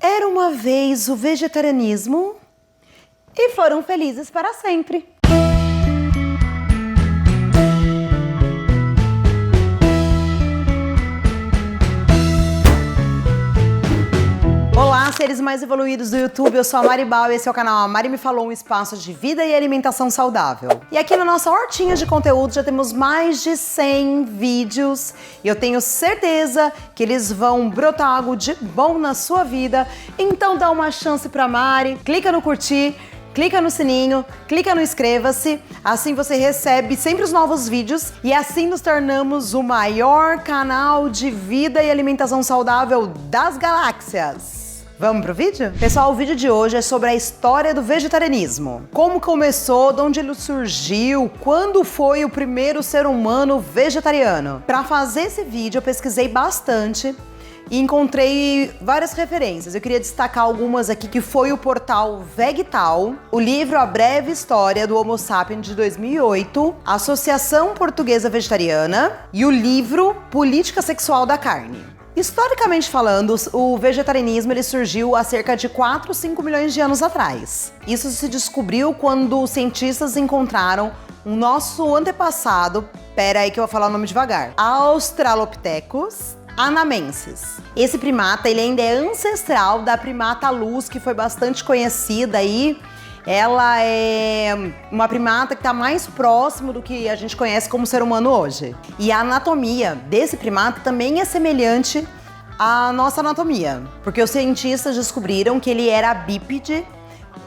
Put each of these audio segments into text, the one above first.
Era uma vez o vegetarianismo e foram felizes para sempre. Olá, seres mais evoluídos do YouTube, eu sou a Mari Bal e esse é o canal A Mari Me Falou, um espaço de vida e alimentação saudável. E aqui na nossa hortinha de conteúdo já temos mais de 100 vídeos e eu tenho certeza que eles vão brotar algo de bom na sua vida. Então dá uma chance pra Mari, clica no curtir, clica no sininho, clica no inscreva-se, assim você recebe sempre os novos vídeos e assim nos tornamos o maior canal de vida e alimentação saudável das galáxias. Vamos pro vídeo? Pessoal, o vídeo de hoje é sobre a história do vegetarianismo. Como começou, de onde ele surgiu, quando foi o primeiro ser humano vegetariano. Para fazer esse vídeo eu pesquisei bastante e encontrei várias referências. Eu queria destacar algumas aqui, que foi o portal Vegtal, o livro A Breve História do Homo Sapiens de 2008, a Associação Portuguesa Vegetariana e o livro Política Sexual da Carne. Historicamente falando, o vegetarianismo ele surgiu há cerca de 4 ou 5 milhões de anos atrás. Isso se descobriu quando os cientistas encontraram o nosso antepassado, pera aí que eu vou falar o nome devagar, Australopithecus anamensis. Esse primata ele ainda é ancestral da primata luz, que foi bastante conhecida aí. Ela é uma primata que está mais próximo do que a gente conhece como ser humano hoje. E a anatomia desse primata também é semelhante à nossa anatomia, porque os cientistas descobriram que ele era bípede,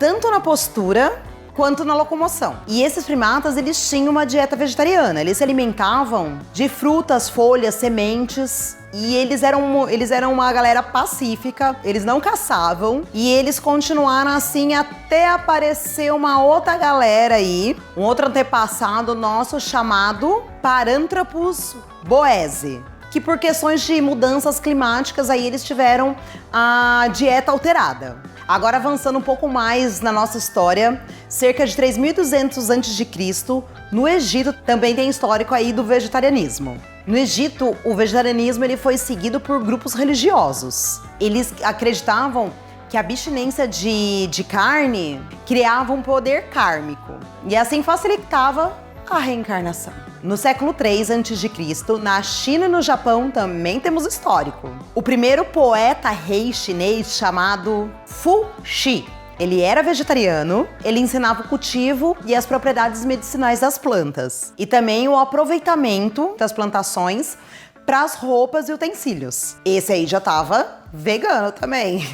tanto na postura quanto na locomoção. E esses primatas, eles tinham uma dieta vegetariana. Eles se alimentavam de frutas, folhas, sementes. E eles eram uma galera pacífica, eles não caçavam. E eles continuaram assim até aparecer uma outra galera aí, um outro antepassado nosso chamado Paranthropus boese, que por questões de mudanças climáticas aí eles tiveram a dieta alterada. Agora avançando um pouco mais na nossa história, cerca de 3.200 a.C., no Egito também tem histórico aí do vegetarianismo. No Egito, o vegetarianismo ele foi seguido por grupos religiosos. Eles acreditavam que a abstinência de carne criava um poder kármico e assim facilitava a reencarnação. No século III a.C., na China e no Japão também temos histórico. O primeiro poeta rei chinês chamado Fu Xi. Ele era vegetariano, ele ensinava o cultivo e as propriedades medicinais das plantas. E também o aproveitamento das plantações para as roupas e utensílios. Esse aí já estava vegano também.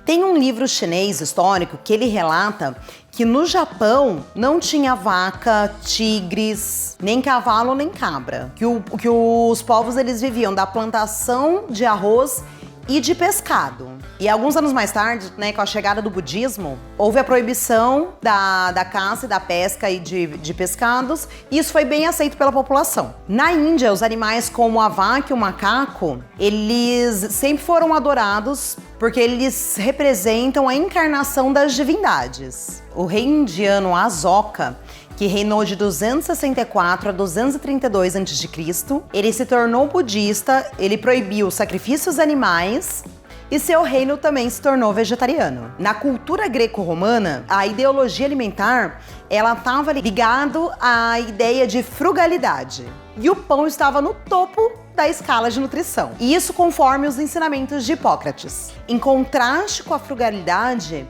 Tem um livro chinês histórico que ele relata que no Japão não tinha vaca, tigres, nem cavalo, nem cabra. Que os povos eles viviam da plantação de arroz e de pescado. E alguns anos mais tarde, né, com a chegada do budismo, houve a proibição da caça e da pesca e de pescados, e isso foi bem aceito pela população. Na Índia, os animais como a vaca e o macaco, eles sempre foram adorados porque eles representam a encarnação das divindades. O rei indiano Asoka, que reinou de 264 a 232 a.C., ele se tornou budista, ele proibiu sacrifícios animais e seu reino também se tornou vegetariano. Na cultura greco-romana, a ideologia alimentar, ela estava ligado à ideia de frugalidade. E o pão estava no topo da escala de nutrição. E isso conforme os ensinamentos de Hipócrates. Em contraste com a frugalidade,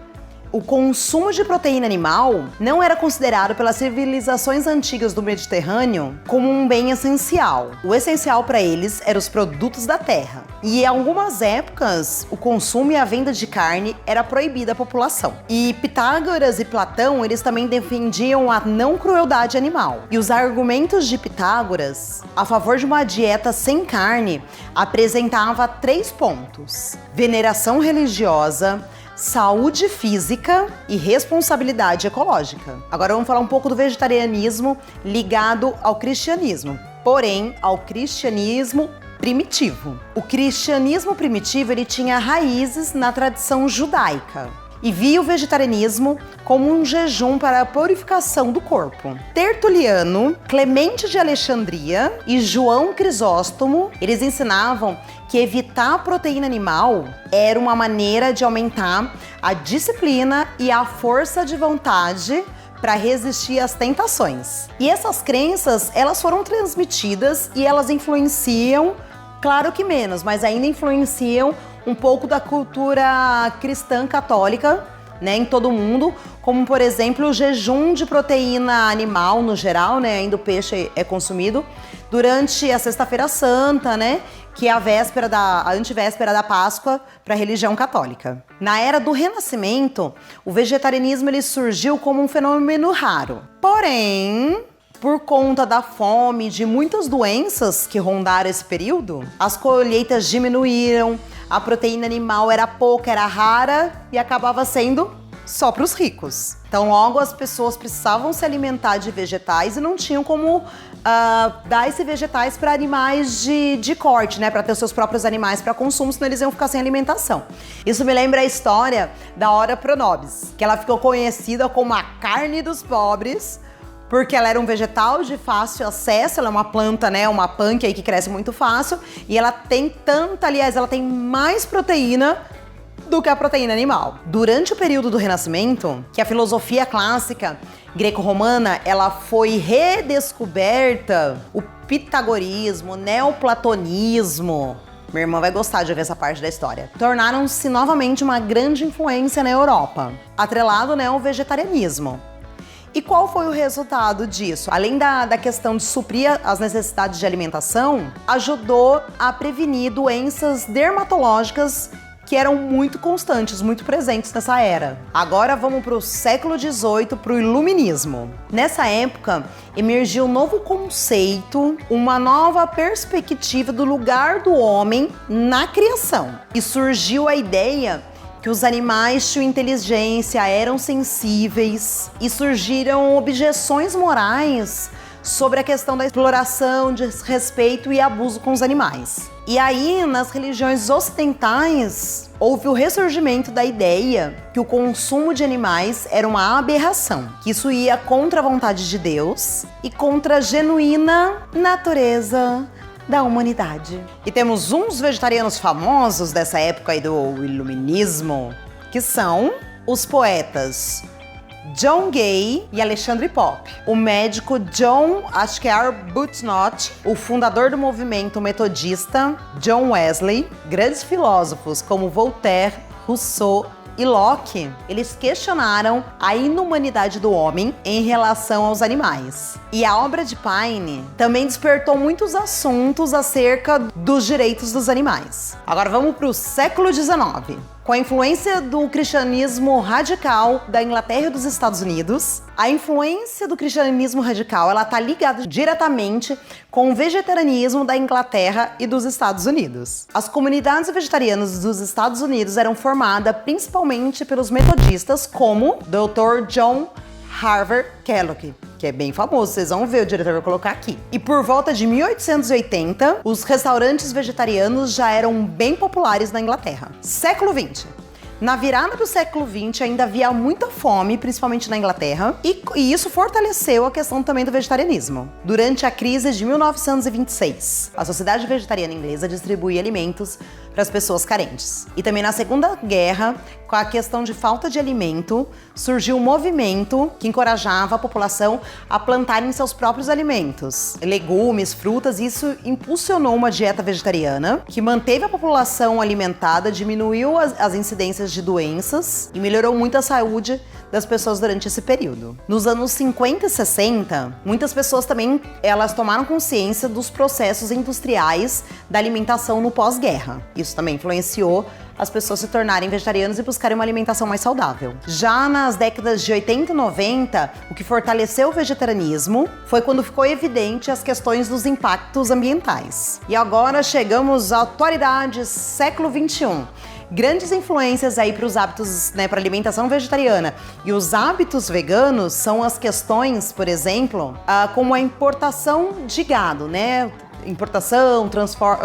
o consumo de proteína animal não era considerado pelas civilizações antigas do Mediterrâneo como um bem essencial. O essencial para eles eram os produtos da terra. E em algumas épocas, o consumo e a venda de carne era proibida à população. E Pitágoras e Platão, eles também defendiam a não crueldade animal. E os argumentos de Pitágoras a favor de uma dieta sem carne apresentava 3 pontos: veneração religiosa, saúde física e responsabilidade ecológica. Agora vamos falar um pouco do vegetarianismo ligado ao cristianismo, porém ao cristianismo primitivo. O cristianismo primitivo ele tinha raízes na tradição judaica. e via o vegetarianismo como um jejum para a purificação do corpo. Tertuliano, Clemente de Alexandria e João Crisóstomo, eles ensinavam que evitar a proteína animal era uma maneira de aumentar a disciplina e a força de vontade para resistir às tentações. E essas crenças, elas foram transmitidas e elas influenciam, claro que menos, mas ainda influenciam um pouco da cultura cristã católica, né, em todo o mundo, como por exemplo o jejum de proteína animal no geral, né, ainda o peixe é consumido durante a Sexta-feira Santa, né, que é a antivéspera da Páscoa para a religião católica. Na era do Renascimento, o vegetarianismo ele surgiu como um fenômeno raro. Porém, por conta da fome, de muitas doenças que rondaram esse período, as colheitas diminuíram, a proteína animal era pouca, era rara e acabava sendo só para os ricos. Então, logo as pessoas precisavam se alimentar de vegetais e não tinham como dar esses vegetais para animais de corte, né? Para ter os seus próprios animais para consumo, senão eles iam ficar sem alimentação. Isso me lembra a história da Ora Pronobis, que ela ficou conhecida como a carne dos pobres, porque ela era um vegetal de fácil acesso, ela é uma planta, né, uma punk aí que cresce muito fácil, e ela tem ela tem mais proteína do que a proteína animal. Durante o período do Renascimento, que a filosofia clássica greco-romana, ela foi redescoberta, o pitagorismo, o neoplatonismo, minha irmã vai gostar de ver essa parte da história, tornaram-se novamente uma grande influência na Europa, atrelado, né, ao vegetarianismo. E qual foi o resultado disso? Além da questão de suprir as necessidades de alimentação, ajudou a prevenir doenças dermatológicas que eram muito constantes, muito presentes nessa era. Agora vamos para o século XVIII, para o Iluminismo. Nessa época, emergiu um novo conceito, uma nova perspectiva do lugar do homem na criação. E surgiu a ideia que os animais tinham inteligência, eram sensíveis e surgiram objeções morais sobre a questão da exploração, desrespeito e abuso com os animais. E aí, nas religiões ocidentais, houve o ressurgimento da ideia que o consumo de animais era uma aberração, que isso ia contra a vontade de Deus e contra a genuína natureza da humanidade. E temos uns vegetarianos famosos dessa época aí do Iluminismo, que são os poetas John Gay e Alexandre Pope, o médico John Arbuthnot, o fundador do movimento metodista John Wesley, grandes filósofos como Voltaire, Rousseau e Locke, eles questionaram a inumanidade do homem em relação aos animais. E a obra de Paine também despertou muitos assuntos acerca dos direitos dos animais. Agora vamos para o século XIX. Com a influência do cristianismo radical da Inglaterra e dos Estados Unidos, a influência do cristianismo radical ela está ligada diretamente com o vegetarianismo da Inglaterra e dos Estados Unidos. As comunidades vegetarianas dos Estados Unidos eram formadas principalmente pelos metodistas, como Dr. John Harvey Kellogg, que é bem famoso, vocês vão ver, o diretor vai colocar aqui. E por volta de 1880, os restaurantes vegetarianos já eram bem populares na Inglaterra. Século XX. Na virada do século XX ainda havia muita fome, principalmente na Inglaterra, e isso fortaleceu a questão também do vegetarianismo. Durante a crise de 1926, a Sociedade Vegetariana Inglesa distribuía alimentos para as pessoas carentes. E também na Segunda Guerra, com a questão de falta de alimento, surgiu um movimento que encorajava a população a plantarem seus próprios alimentos, legumes, frutas, e isso impulsionou uma dieta vegetariana que manteve a população alimentada, diminuiu as incidências de doenças e melhorou muito a saúde das pessoas durante esse período. Nos anos 50 e 60, muitas pessoas também elas tomaram consciência dos processos industriais da alimentação no pós-guerra. Isso também influenciou as pessoas se tornarem vegetarianas e buscarem uma alimentação mais saudável. Já nas décadas de 80 e 90, o que fortaleceu o vegetarianismo foi quando ficou evidente as questões dos impactos ambientais. E agora chegamos à atualidade, século XXI. Grandes influências aí para os hábitos, né, para alimentação vegetariana e os hábitos veganos são as questões, por exemplo, como a importação de gado, né? importação,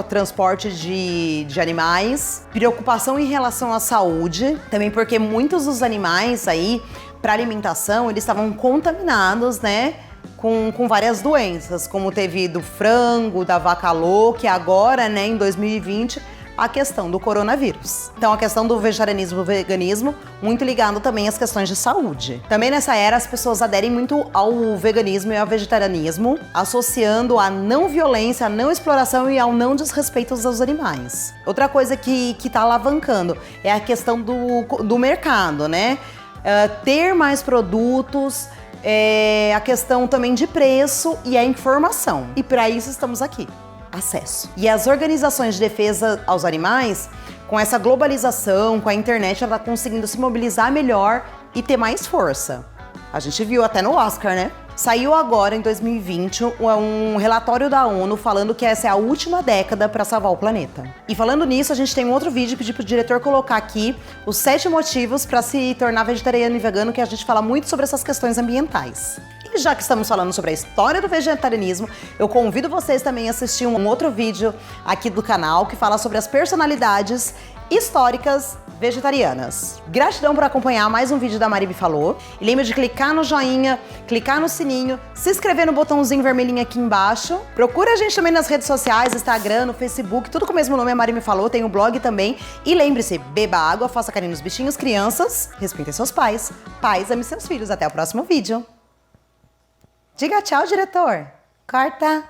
transporte de animais, preocupação em relação à saúde, também porque muitos dos animais aí, para alimentação, eles estavam contaminados, né? Com várias doenças, como teve do frango, da vaca louca, e agora, né, em 2020, a questão do coronavírus. Então, a questão do vegetarianismo e veganismo, muito ligado também às questões de saúde. Também nessa era, as pessoas aderem muito ao veganismo e ao vegetarianismo, associando a não violência, a não exploração e ao não desrespeito aos animais. Outra coisa que tá alavancando é a questão do mercado, né? Ter mais produtos, a questão também de preço e a informação. E para isso estamos aqui. Acesso. E as organizações de defesa aos animais, com essa globalização, com a internet, ela tá conseguindo se mobilizar melhor e ter mais força. A gente viu até no Oscar, né? Saiu agora, em 2020, um relatório da ONU falando que essa é a última década para salvar o planeta. E falando nisso, a gente tem um outro vídeo, pedi pro diretor colocar aqui os 7 motivos para se tornar vegetariano e vegano, que a gente fala muito sobre essas questões ambientais. E já que estamos falando sobre a história do vegetarianismo, eu convido vocês também a assistir um outro vídeo aqui do canal que fala sobre as personalidades históricas vegetarianas. Gratidão por acompanhar mais um vídeo da Mari Me Falou. E lembra de clicar no joinha, clicar no sininho, se inscrever no botãozinho vermelhinho aqui embaixo. Procura a gente também nas redes sociais, Instagram, no Facebook, tudo com o mesmo nome, a Mari Me Falou, tem o blog também. E lembre-se, beba água, faça carinho nos bichinhos, crianças, respeitem seus pais. Pais, ame seus filhos. Até o próximo vídeo. Diga tchau, diretor. Corta.